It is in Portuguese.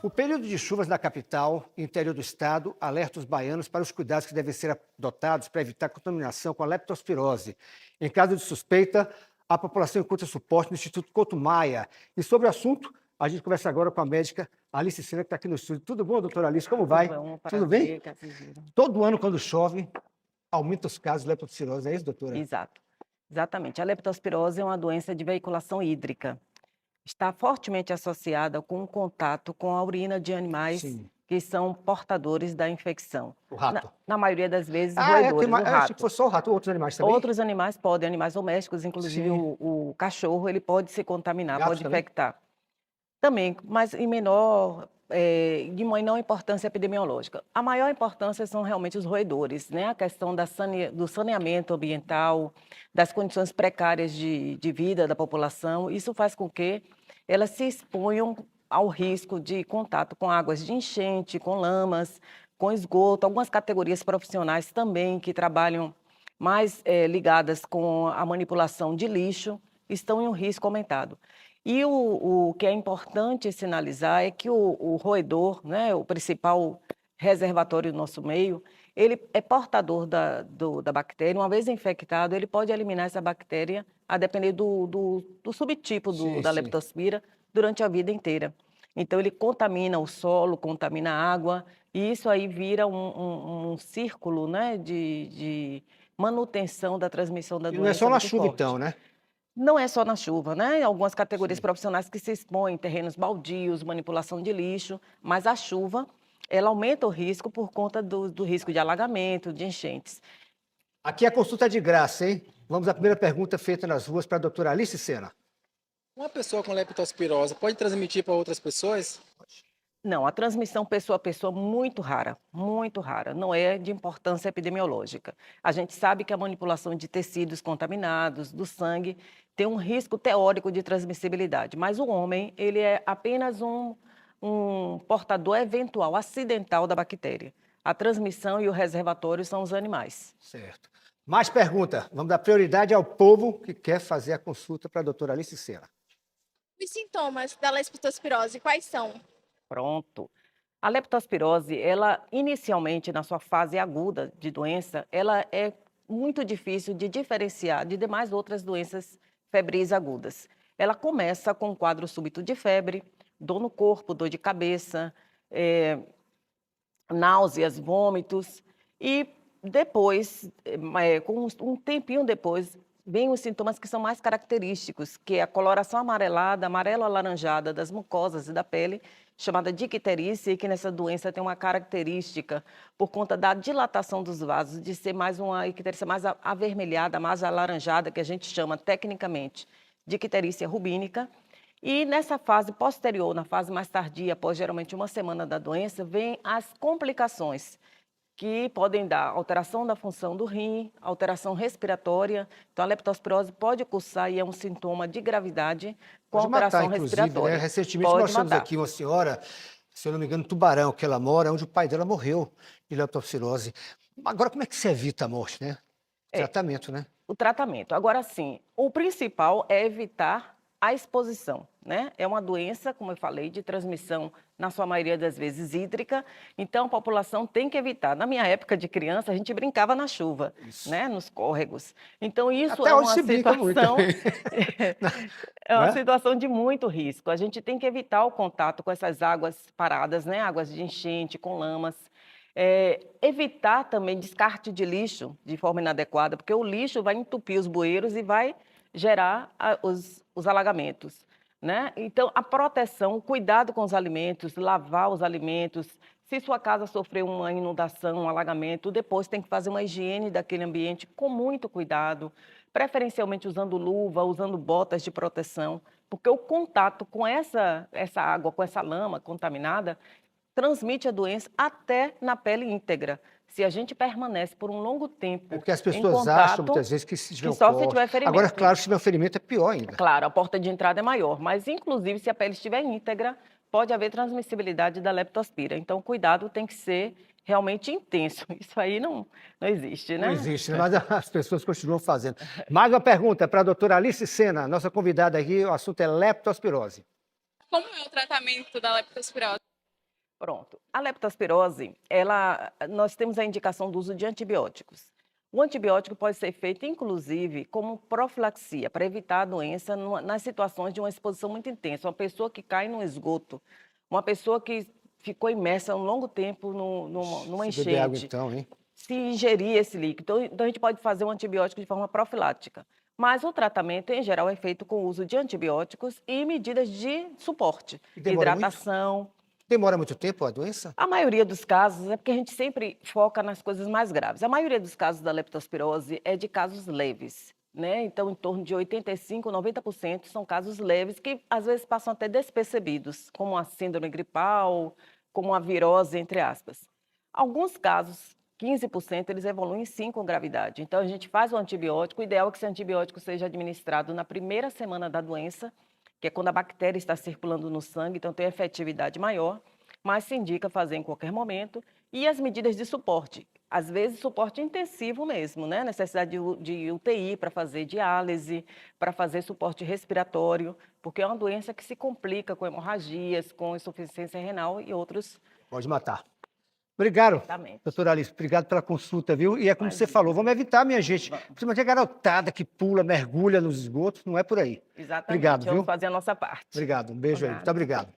O período de chuvas na capital e interior do estado alerta os baianos para os cuidados que devem ser adotados para evitar contaminação com a leptospirose. Em caso de suspeita, a população encontra suporte no Instituto Couto Maia. E sobre o assunto, a gente conversa agora com a médica Alice Sena, que está aqui no estúdio. Tudo bom, doutora Alice? Como vai? Tudo bom, Tudo bem? prazer, Casimiro. Todo ano, quando chove, aumenta os casos de leptospirose, é isso, doutora? Exato, exatamente. A leptospirose é uma doença de veiculação hídrica. Está fortemente associada com o contato com a urina de animais Sim. que são portadores da infecção. O Na, rato. na maioria das vezes, Ah, é, roedores, o eu achei que rato. fosse só o rato, outros animais também? Outros animais podem, animais domésticos, inclusive Sim. o cachorro, ele pode se contaminar, Gatos pode também? infectar. Também, mas em de menor importância epidemiológica. A maior importância são realmente os roedores, né? A questão do saneamento ambiental, das condições precárias de vida da população. Isso faz com que elas se exponham ao risco de contato com águas de enchente, com lamas, com esgoto. Algumas categorias profissionais também que trabalham mais ligadas com a manipulação de lixo estão em um risco aumentado. E o que é importante sinalizar é que o roedor, né, o principal reservatório do nosso meio, ele é portador da bactéria. Uma vez infectado, ele pode eliminar essa bactéria a depender do subtipo Sim, da sim. leptospira durante a vida inteira. Então, ele contamina o solo, contamina a água, e isso aí vira um círculo, né, de manutenção da transmissão da E não é só doença na muito chuva, então, forte. né? Não é só na chuva, né? Algumas categorias Sim. profissionais que se expõem, terrenos baldios, manipulação de lixo, mas a chuva, ela aumenta o risco por conta do risco de alagamento, de enchentes. Aqui a consulta é de graça, hein? Vamos à primeira pergunta feita nas ruas para a doutora Alice Sena. Uma pessoa com leptospirose pode transmitir para outras pessoas? Não, a transmissão pessoa a pessoa muito rara, não é de importância epidemiológica. A gente sabe que a manipulação de tecidos contaminados, do sangue, tem um risco teórico de transmissibilidade, mas o homem, ele é apenas um portador eventual, acidental da bactéria. A transmissão e o reservatório são os animais. Certo. Mais pergunta. Vamos dar prioridade ao povo que quer fazer a consulta para a doutora Alice Sena. Os sintomas da leptospirose quais são? Pronto. A leptospirose, ela inicialmente, na sua fase aguda de doença, ela é muito difícil de diferenciar de demais outras doenças febris agudas. Ela começa com um quadro súbito de febre, dor no corpo, dor de cabeça, náuseas, vômitos, e depois, com um tempinho depois, vêm os sintomas que são mais característicos, que é a coloração amarelada, amarelo-alaranjada das mucosas e da pele, chamada dicterícia, e que nessa doença tem uma característica por conta da dilatação dos vasos, de ser mais uma icterícia mais avermelhada, mais alaranjada, que a gente chama tecnicamente dicterícia rubínica. E nessa fase posterior, na fase mais tardia, após geralmente uma semana da doença, vêm as complicações, que podem dar alteração da função do rim, alteração respiratória. Então, a leptospirose pode cursar e é um sintoma de gravidade com Pode matar, alteração inclusive, né? respiratória. Recentemente nós Pode achamos matar. aqui uma senhora, se eu não me engano, Tubarão, que ela mora, onde o pai dela morreu de leptospirose. Agora, como é que se evita a morte, né? É. Tratamento, né? O tratamento. Agora sim, o principal é evitar a exposição, né? É uma doença, como eu falei, de transmissão, na sua maioria das vezes, hídrica, então a população tem que evitar. Na minha época de criança, a gente brincava na chuva, Isso. né? Nos córregos. Então isso Até é hoje uma se brinca muito situação, também. é uma Né? situação de muito risco. A gente tem que evitar o contato com essas águas paradas, né? Águas de enchente, com lamas. Evitar também descarte de lixo de forma inadequada, porque o lixo vai entupir os bueiros e vai gerar os alagamentos, né? Então, a proteção, o cuidado com os alimentos, lavar os alimentos. Se sua casa sofreu uma inundação, um alagamento, depois tem que fazer uma higiene daquele ambiente com muito cuidado, preferencialmente usando luva, usando botas de proteção, porque o contato com essa água, com essa lama contaminada, transmite a doença até na pele íntegra. Se a gente permanece por um longo tempo É porque as em pessoas acham, contato, muitas vezes, que se tiver que um só se corte... tiver Agora, ferimento. claro, se tiver um ferimento é pior ainda. Claro, a porta de entrada é maior, mas inclusive se a pele estiver íntegra, pode haver transmissibilidade da leptospira. Então, o cuidado tem que ser realmente intenso. Isso aí não existe, Não né? existe, né? Mas as pessoas continuam fazendo. Mais uma pergunta para a doutora Alice Sena, nossa convidada aqui, o assunto é leptospirose. Como é o tratamento da leptospirose? Pronto. A leptospirose, nós temos a indicação do uso de antibióticos. O antibiótico pode ser feito, inclusive, como profilaxia, para evitar a doença nas situações de uma exposição muito intensa. Uma pessoa que cai no esgoto, uma pessoa que ficou imersa um longo tempo numa Se beber água enchente, então, hein? se ingerir esse líquido. Então, a gente pode fazer um antibiótico de forma profilática. Mas o tratamento, em geral, é feito com o uso de antibióticos e medidas de suporte, E demora muito? hidratação. Demora muito tempo a doença? A maioria dos casos é porque a gente sempre foca nas coisas mais graves. A maioria dos casos da leptospirose é de casos leves, né? Então, em torno de 85, 90% são casos leves que às vezes passam até despercebidos, como a síndrome gripal, como a virose, entre aspas. Alguns casos, 15%, eles evoluem sim com gravidade. Então, a gente faz o antibiótico. O ideal é que esse antibiótico seja administrado na primeira semana da doença, que é quando a bactéria está circulando no sangue, então tem efetividade maior, mas se indica fazer em qualquer momento. E as medidas de suporte, às vezes suporte intensivo mesmo, né? Necessidade de UTI para fazer diálise, para fazer suporte respiratório, porque é uma doença que se complica com hemorragias, com insuficiência renal e outros Pode matar. Obrigado, tratamentos. doutora Alice. Obrigado pela consulta, viu? E é como você Imagina. falou, vamos evitar, minha gente. Principalmente a garotada que pula, mergulha nos esgotos, não é por aí. Exatamente, Obrigado, vamos viu? fazer a nossa parte. Obrigado. Um beijo aí. Muito obrigado.